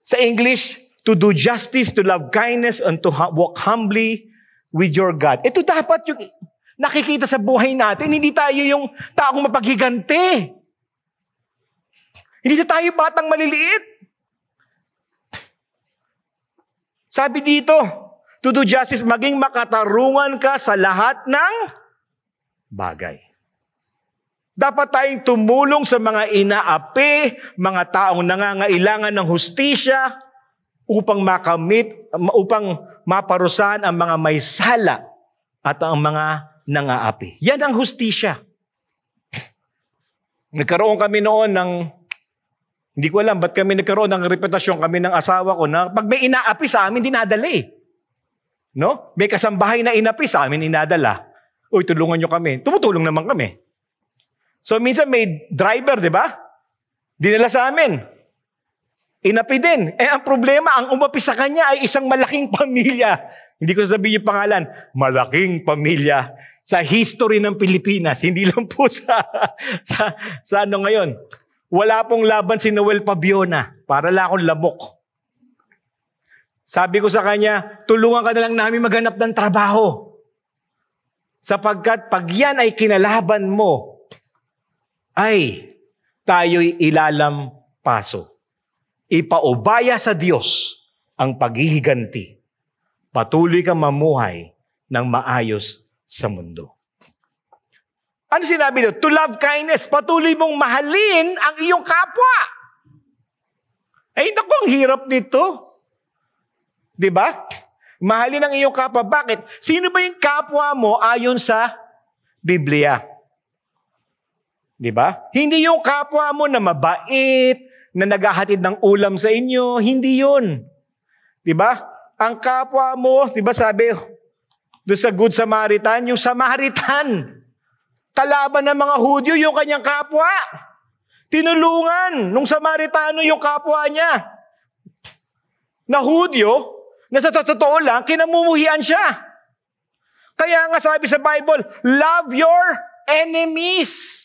[SPEAKER 4] Sa English, to do justice, to love kindness, and to walk humbly with your God. Ito dapat yung nakikita sa buhay natin. Hindi tayo yung taong mapaghiganti. Hindi tayo batang maliliit. Sabi dito, to do justice, maging makatarungan ka sa lahat ng bagay. Dapat tayong tumulong sa mga inaapi, mga taong nangangailangan ng hustisya upang maparusahan ang mga may sala at ang mga nangaapi. Yan ang hustisya. Nagkaroon kami noon ng, hindi ko alam ba't kami nagkaroon ng reputasyon kami ng asawa ko na pag may inaapi sa amin, dinadala eh. No? May kasambahay na inapi sa amin, inadala. Uy, tulungan nyo kami. Tumutulong naman kami. So minsan may driver, di ba? Dinala sa amin. Inapi din. Ang problema, ang umapi sa kanya ay isang malaking pamilya. Hindi ko sabihin yung pangalan. Malaking pamilya sa history ng Pilipinas. Hindi lang po sa ano ngayon. Wala pong laban si Noel Pabiona. Para lang akong lamok. Sabi ko sa kanya, tulungan ka na lang namin maghanap ng trabaho. Sapagkat pag yan ay kinalaban mo, ay tayo'y ilalampaso. Ipaubaya sa Diyos ang paghihiganti. Patuloy kang mamuhay ng maayos sa mundo. Ano sinabi doon? To love kindness, patuloy mong mahalin ang iyong kapwa. Ay, naku, ang hirap nito. Diba? Mahalin ang iyong kapwa. Bakit? Sino ba yung kapwa mo ayon sa Biblia? Diba? Hindi yung kapwa mo na mabait, na naghahatid ng ulam sa inyo. Hindi yun. Diba? Ang kapwa mo, diba sabi, doon sa Good Samaritan, yung Samaritan, kalaban ng mga Hudyo, yung kanyang kapwa. Tinulungan nung Samaritano yung kapwa niya. Na Hudyo, na sa totoo lang, kinamumuhian siya. Kaya nga sabi sa Bible, love your enemies.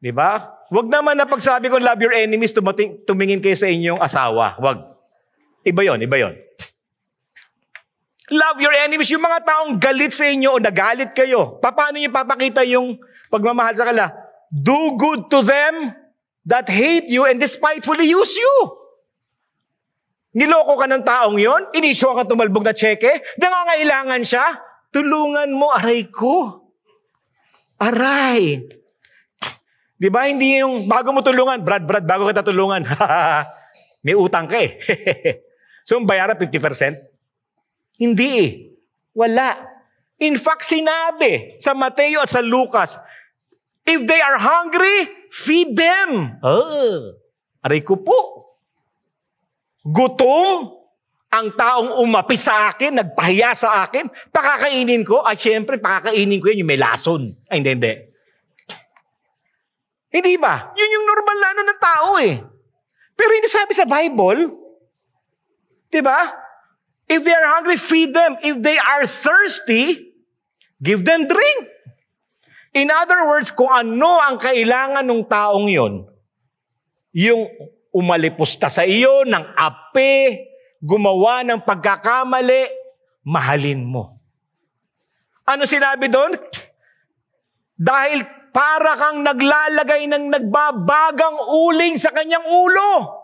[SPEAKER 4] Diba? Huwag naman na pagsabi ko, love your enemies, tumingin kayo sa inyong asawa. Huwag. Iba yon, iba yon. Love your enemies, yung mga taong galit sa inyo o nagalit kayo. Paano niyo papakita yung pagmamahal sa kanila? Do good to them that hate you and despitefully use you. Niloko ka ng taong yon, inisyo ka tumalbog na tseke, nangangailangan siya, tulungan mo, aray ko. Aray. Di ba, hindi yung bago mo tulungan, Brad, bago kita tulungan, may utang ka eh. So, bayaran 50%? Hindi eh. Wala. In fact, sinabi sa Mateo at sa Lucas, if they are hungry, feed them. Aray ko po. Gutom ang taong umapi sa akin, nagpahiya sa akin, pakakainin ko, at syempre, pakakainin ko yun yung may lason. Ay, hindi. Hindi ba? Yun yung normal na ano ng tao eh. Pero hindi sabi sa Bible, di ba? If they are hungry, feed them. If they are thirsty, give them drink. In other words, kung ano ang kailangan ng taong yon, yung umalipusta sa iyo ng ape, gumawa ng pagkakamali, mahalin mo. Ano sinabi doon? Dahil para kang naglalagay ng nagbabagang uling sa kanyang ulo.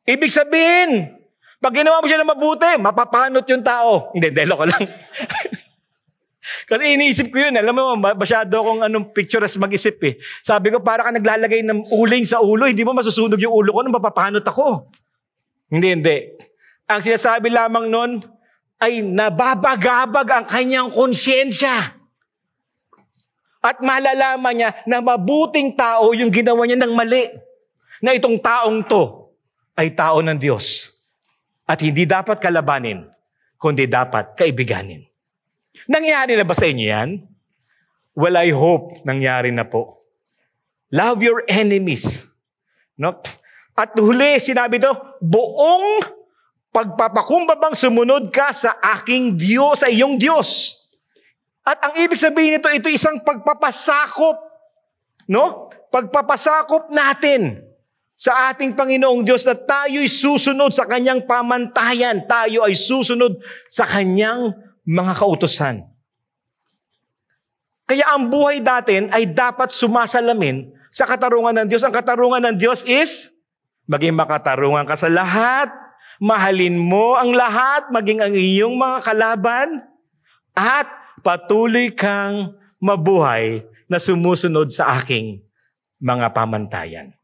[SPEAKER 4] Ibig sabihin, pag ginawa mo siya na mabuti, mapapanot yung tao. Hindi, loko lang. Kasi iniisip ko yun. Alam mo, masyado akong picturesque mag-isip eh. Sabi ko, para ka naglalagay ng uling sa ulo, hindi mo masusunog yung ulo ko nung mapapanot ako. Hindi. Ang sinasabi lamang nun ay nababagabag ang kanyang konsyensya. At malalaman niya na mabuting tao yung ginawa niya ng mali. Na itong taong to ay tao ng Diyos. At hindi dapat kalabanin, kundi dapat kaibiganin. Nangyari na ba sa inyo yan? Well, I hope nangyari na po. Love your enemies. No? At huli, sinabi ito, buong pagpapakumbabang sumunod ka sa aking Diyos, sa iyong Diyos. At ang ibig sabihin nito, ito isang pagpapasakop. No? Pagpapasakop natin sa ating Panginoong Diyos na tayo'y susunod sa Kanyang pamantayan. Tayo ay susunod sa Kanyang mga kautusan. Kaya ang buhay natin ay dapat sumasalamin sa katarungan ng Diyos. Ang katarungan ng Diyos is maging makatarungan ka sa lahat, mahalin mo ang lahat, maging ang iyong mga kalaban, at patuloy kang mabuhay na sumusunod sa aking mga pamantayan.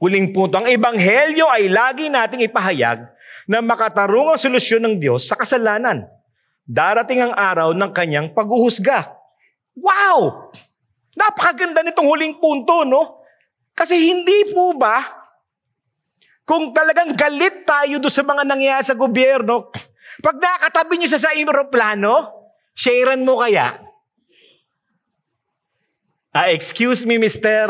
[SPEAKER 4] Huling punto, ang ebanghelyo ay lagi nating ipahayag na makatarungang solusyon ng Diyos sa kasalanan. Darating ang araw ng kanyang paghuhusga. Wow! Napakaganda nitong huling punto, no? Kasi hindi po ba, kung talagang galit tayo doon sa mga nangyayari sa gobyerno, pag nakatabi niyo sa aeroplano, sharean mo kaya? Excuse me, mister.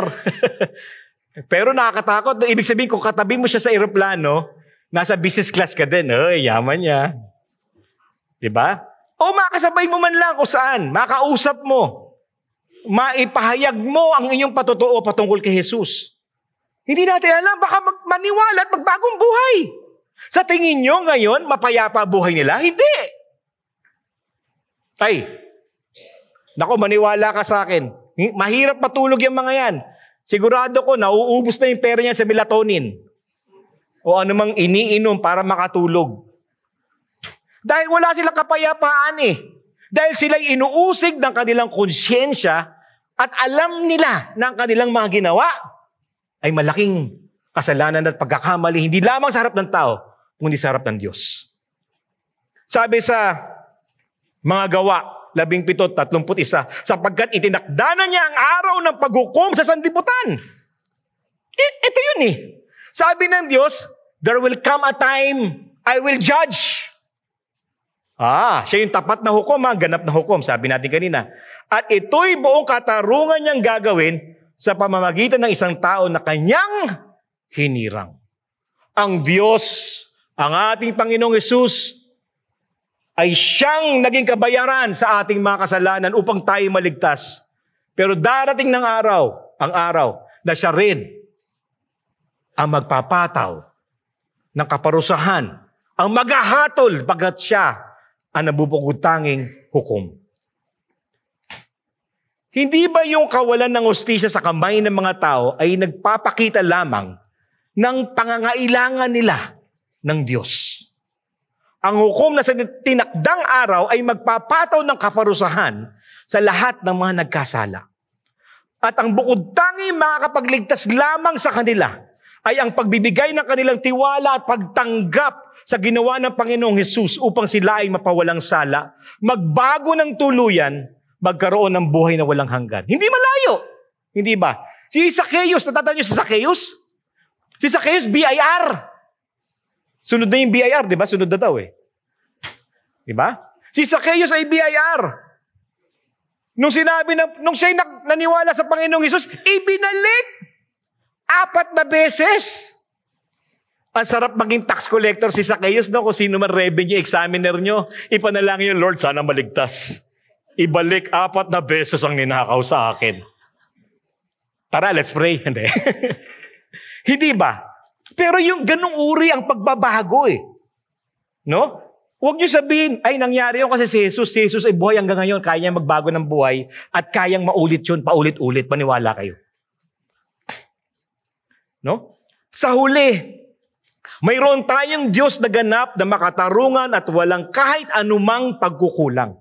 [SPEAKER 4] Pero nakakatakot. Ibig sabihin, kung katabi mo siya sa aeroplano, nasa business class ka din. Yaman niya. Diba? O makasabay mo man lang kung saan. Makausap mo. Maipahayag mo ang iyong patotoo patungkol kay Jesus. Hindi natin alam. Baka maniwala at magbagong buhay. Sa tingin nyo ngayon, mapayapa buhay nila? Hindi. Ay, naku, maniwala ka sa akin. Mahirap matulog yung mga yan. Sigurado ko, nauubos na yung pera niya sa melatonin. O anumang iniinom para makatulog. Dahil wala silang kapayapaan eh. Dahil sila'y inuusig ng kanilang konsyensya at alam nila na ang kanilang mga ginawa ay malaking kasalanan at pagkakamali, hindi lamang sa harap ng tao, kundi sa harap ng Diyos. Sabi sa mga Gawa 17:31, sapagkat itinakda na niya ang araw ng paghukom sa sanlibutan. Ito yun eh. Sabi ng Diyos, there will come a time I will judge. Siya yung tapat na hukom, ganap na hukom, sabi natin kanina. At ito'y buong katarungan niyang gagawin sa pamamagitan ng isang tao na kanyang hinirang. Ang Diyos, ang ating Panginoong Hesus, ay siyang naging kabayaran sa ating mga kasalanan upang tayo maligtas. Pero darating ng araw, ang araw na siya rin ang magpapataw ng kaparusahan, ang maghahatol pagkat siya ang nabubukod tanging hukom. Hindi ba yung kawalan ng hustisya sa kamay ng mga tao ay nagpapakita lamang ng pangangailangan nila ng Diyos? Ang hukom na sa tinakdang araw ay magpapataw ng kaparusahan sa lahat ng mga nagkasala. At ang bukod tanging makakapagligtas lamang sa kanila ay ang pagbibigay ng kanilang tiwala at pagtanggap sa ginawa ng Panginoong Hesus upang sila ay mapawalang sala, magbago ng tuluyan, magkaroon ng buhay na walang hanggan. Hindi malayo. Hindi ba? Si Zacchaeus, natatanda niyo si Zacchaeus? Si Zacchaeus, BIR. Sunod na yung BIR, di ba? Sunod na daw eh. Di ba? Si Zacchaeus ay BIR. Nung siya'y naniwala sa Panginoong Hesus, ibinalik 4 na beses. Ang sarap maging tax collector si Zacchaeus, no? Kung sino man revenue examiner nyo, ipanalangin yung Lord, sana maligtas. Ibalik 4 na beses ang ninakaw sa akin. Tara, let's pray. Hindi. Hindi ba? Pero yung ganung uri ang pagbabago eh. No? Huwag niyo sabihin, ay nangyari yun kasi si Jesus ay buhay hanggang ngayon, kaya niya magbago ng buhay at kayang maulit yun, paulit-ulit, maniwala kayo. No? Sa huli, mayroon tayong Diyos na ganap na makatarungan at walang kahit anumang pagkukulang.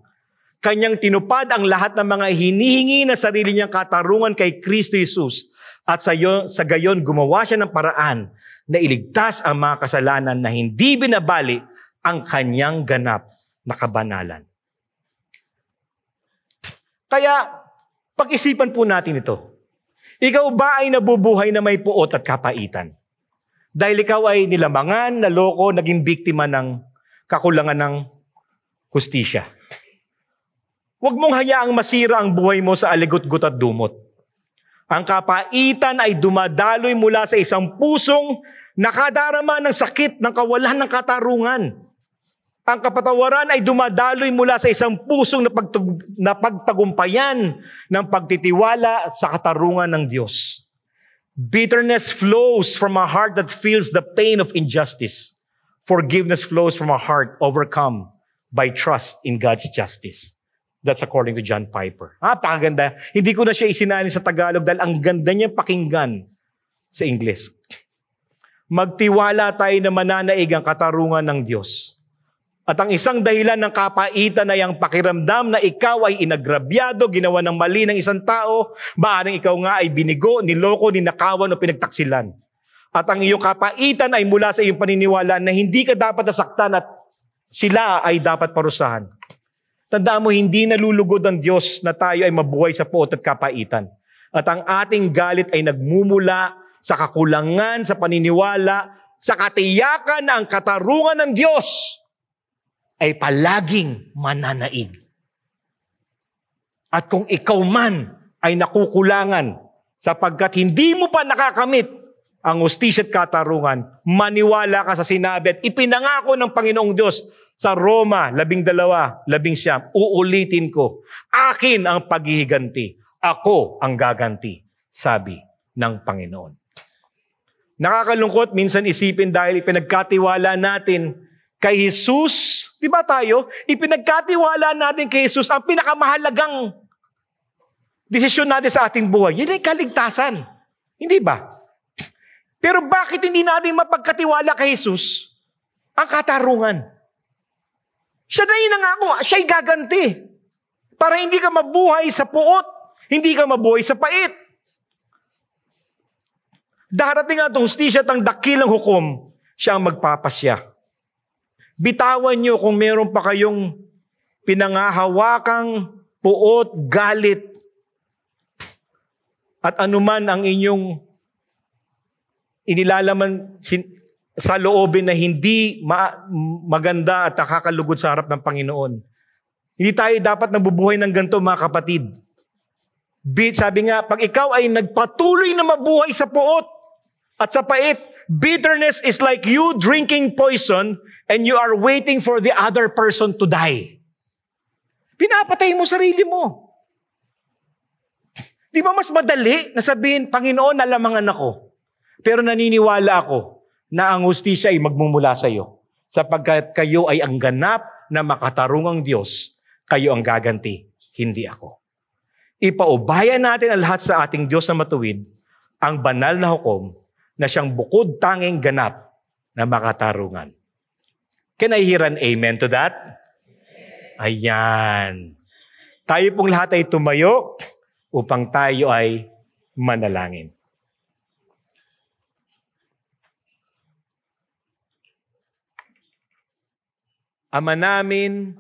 [SPEAKER 4] Kanyang tinupad ang lahat ng mga hinihingi na sarili niyang katarungan kay Kristo Jesus at sa gayon gumawa siya ng paraan na iligtas ang mga kasalanan na hindi binabali ang kanyang ganap na kabanalan. Kaya, pag-isipan po natin ito. Ikaw ba ay nabubuhay na may puot at kapaitan? Dahil ikaw ay nilamangan, naloko, naging biktima ng kakulangan ng hustisya. Huwag mong hayaang masira ang buhay mo sa aligot-gut at dumot. Ang kapaitan ay dumadaloy mula sa isang pusong nakadarama ng sakit ng kawalan ng katarungan. Ang kapatawaran ay dumadaloy mula sa isang pusong na pagtagumpayan ng pagtitiwala sa katarungan ng Diyos. Bitterness flows from a heart that feels the pain of injustice. Forgiveness flows from a heart overcome by trust in God's justice. That's according to John Piper. Pakaganda. Hindi ko na siya isinalin sa Tagalog dahil ang ganda niya pakinggan sa English. Magtiwala tayo na mananaig ang katarungan ng Diyos. At ang isang dahilan ng kapaitan ay ang pakiramdam na ikaw ay inagrabyado, ginawa ng mali ng isang tao, maaaring ikaw nga ay binigo, niloko, ninakawan o pinagtaksilan. At ang iyong kapaitan ay mula sa iyong paniniwala na hindi ka dapat nasaktan at sila ay dapat parusahan. Tandaan mo, hindi nalulugod ang Diyos na tayo ay mabuhay sa puot at kapaitan. At ang ating galit ay nagmumula sa kakulangan, sa paniniwala, sa katiyakan na ang katarungan ng Diyos ay palaging mananaig. At kung ikaw man ay nakukulangan sapagkat hindi mo pa nakakamit ang hustisya at katarungan, maniwala ka sa sinabi at ipinangako ng Panginoong Diyos sa Roma 12:11, uulitin ko, akin ang paghihiganti, ako ang gaganti, sabi ng Panginoon. Nakakalungkot minsan isipin dahil ipinagkatiwala natin kay Jesus. Di ba tayo? Ipinagkatiwala natin kay Jesus ang pinakamahalagang desisyon natin sa ating buhay. Yan ay kaligtasan. Hindi ba? Pero bakit hindi natin mapagkatiwala kay Jesus ang katarungan? Siya na inangako, siya'y gaganti. Para hindi ka mabuhay sa puot, hindi ka mabuhay sa pait. Darating ang hustisya at ang dakilang hukom, siya ang magpapasya. Bitawan nyo kung meron pa kayong pinangahawakang puot, galit, at anuman ang inyong inilalaman sa loobin na hindi maganda at nakakalugod sa harap ng Panginoon. Hindi tayo dapat nabubuhay ng ganito, mga kapatid. Sabi nga, pag ikaw ay nagpatuloy na mabuhay sa puot at sa pait, bitterness is like you drinking poison and you are waiting for the other person to die. Pinapatay mo sarili mo. Di ba mas madali na sabihin, Panginoon, nalamangan ako. Pero naniniwala ako na ang hustisya ay magmumula sa iyo. Sapagkat kayo ay ang ganap na makatarungang Diyos, kayo ang gaganti, hindi ako. Ipaubayan natin ang lahat sa ating Diyos na matuwid, ang banal na hukom na siyang bukod tanging ganap na makatarungan. Can I hear an amen to that? Ayan. Tayo pong lahat ay tumayo upang tayo ay manalangin. Ama namin,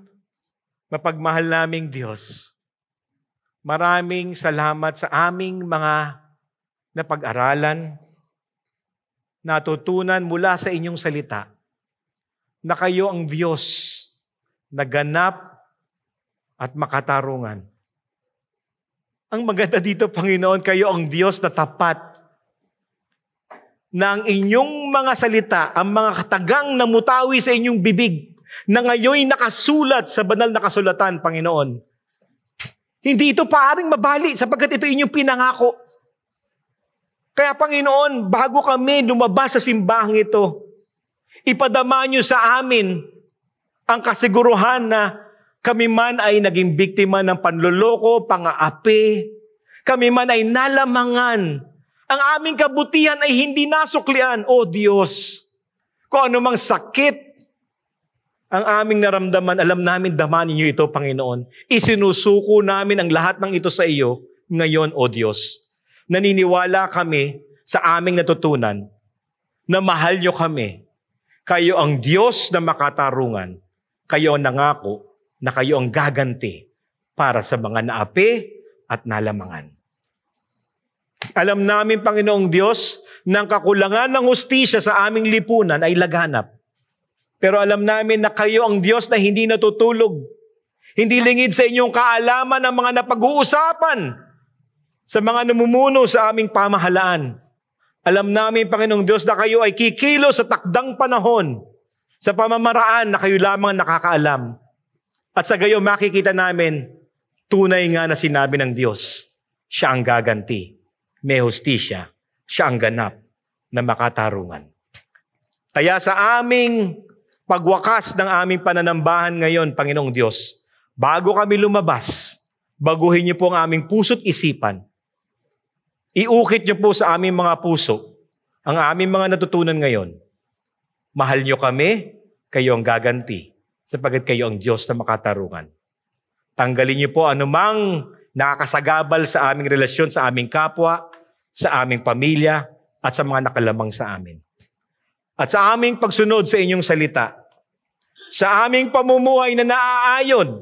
[SPEAKER 4] mapagmahal naming Diyos, maraming salamat sa aming mga napag-aralan, natutunan mula sa inyong salita na kayo ang Diyos na ganap at makatarungan. Ang maganda dito, Panginoon, kayo ang Diyos na tapat, na ang inyong mga salita, ang mga katagang namutawi sa inyong bibig, na ngayon nakasulat sa banal na kasulatan, Panginoon. Hindi ito paaring mabali sapagkat ito inyong pinangako. Kaya, Panginoon, bago kami lumabas sa simbahang ito, ipadama niyo sa amin ang kasiguruhan na kami man ay naging biktima ng panloloko, pang-aapi. Kami man ay nalamangan. Ang aming kabutihan ay hindi nasuklian. O Diyos, kung anumang sakit ang aming naramdaman, alam namin damanin niyo ito, Panginoon. Isinusuko namin ang lahat ng ito sa iyo ngayon, O Diyos. Naniniwala kami sa aming natutunan na mahal niyo kami. Kayo ang Diyos na makatarungan. Kayo ang nangako na kayo ang gaganti para sa mga naapi at nalamangan. Alam namin, Panginoong Diyos, na ang kakulangan ng hustisya sa aming lipunan ay laganap. Pero alam namin na kayo ang Diyos na hindi natutulog. Hindi lingid sa inyong kaalaman ang mga napag-uusapan sa mga namumuno sa aming pamahalaan. Alam namin, Panginoong Diyos, na kayo ay kikilo sa takdang panahon sa pamamaraan na kayo lamang nakakaalam. At sa gayon makikita namin, tunay nga na sinabi ng Diyos, siya ang gaganti. May hustisya siya ang ganap na makatarungan. Kaya sa aming pagwakas ng aming pananambahan ngayon, Panginoong Diyos, bago kami lumabas, baguhin niyo po ang aming puso't isipan. Iukit niyo po sa aming mga puso ang aming mga natutunan ngayon. Mahal niyo kami, kayo ang gaganti, sapagkat kayo ang Diyos na makatarungan. Tanggalin niyo po anumang nakakasagabal sa aming relasyon sa aming kapwa, sa aming pamilya, at sa mga nakalamang sa amin. At sa aming pagsunod sa inyong salita, sa aming pamumuhay na naaayon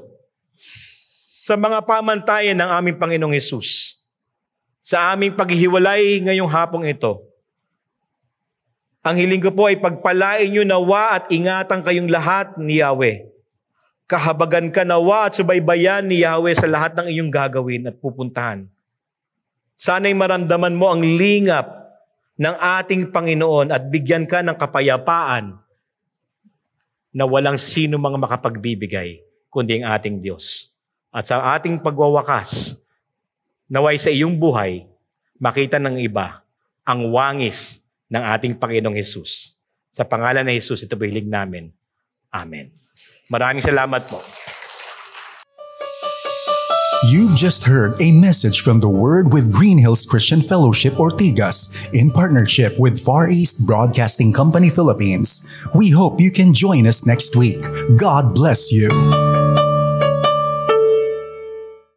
[SPEAKER 4] sa mga pamantayan ng aming Panginoong Hesus, sa aming paghihiwalay ngayong hapong ito, ang hiling ko po ay pagpalain niyo nawa at ingatan kayong lahat ni Yahweh. Kahabagan ka nawa at subaybayan ni Yahweh sa lahat ng iyong gagawin at pupuntahan. Sana'y maramdaman mo ang lingap ng ating Panginoon at bigyan ka ng kapayapaan na walang sino mga makapagbibigay kundi ang ating Diyos. At sa ating pagwawakas, naway sa iyong buhay, makita ng iba ang wangis ng ating Panginoong Hesus. Sa pangalan ng Hesus, ito bihilig namin. Amen. Maraming salamat po.
[SPEAKER 1] You've just heard a message from the Word with Green Hills Christian Fellowship Ortigas in partnership with Far East Broadcasting Company Philippines. We hope you can join us next week. God bless you.